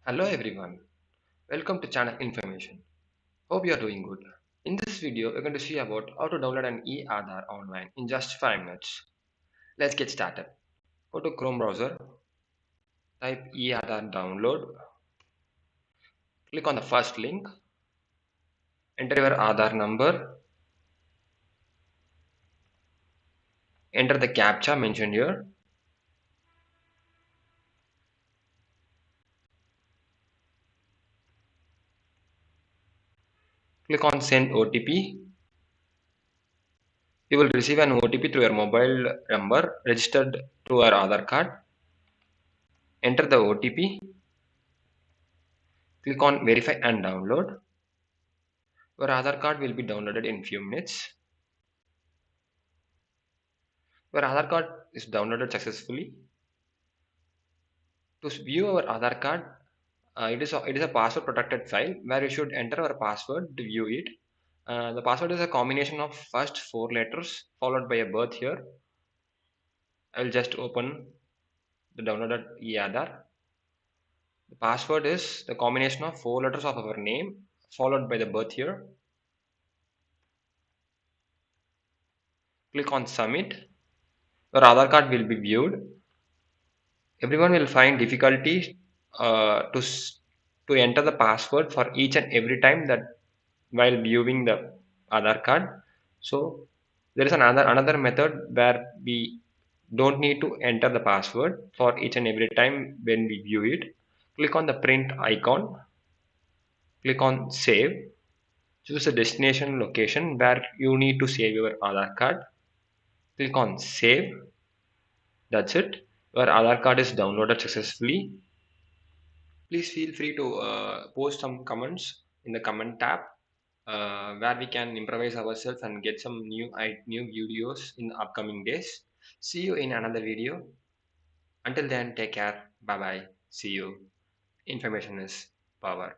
Hello everyone, welcome to channel information. Hope you are doing good. In this video, we're going to see about how to download an e-aadhaar online in just 5 minutes. Let's get started. Go to Chrome browser, type e-aadhaar download, click on the first link, enter your Aadhaar number, enter the captcha mentioned here, click on send OTP. You will receive an OTP through your mobile number registered to your Aadhaar card. Enter the OTP, click on verify and download. Your Aadhaar card will be downloaded in few minutes. Your Aadhaar card is downloaded successfully. To view our Aadhaar card, it is a password protected file where you should enter our password to view it. The password is a combination of first four letters followed by a birth year. I will just open the downloaded e-Aadhaar. The password is the combination of four letters of our name followed by the birth year. Click on submit. Your Aadhaar card will be viewed. Everyone will find difficulty to enter the password for each and every time that while viewing the Aadhaar card. So there is another method where we don't need to enter the password for each and every time when we view it. Click on the print icon, click on save, choose a destination location where you need to save your Aadhaar card. Click on save. That's it. Your Aadhaar card is downloaded successfully. Please feel free to post some comments in the comment tab where we can improvise ourselves and get some new videos in the upcoming days. See you in another video. Until then, take care. Bye bye. See you. Information is power.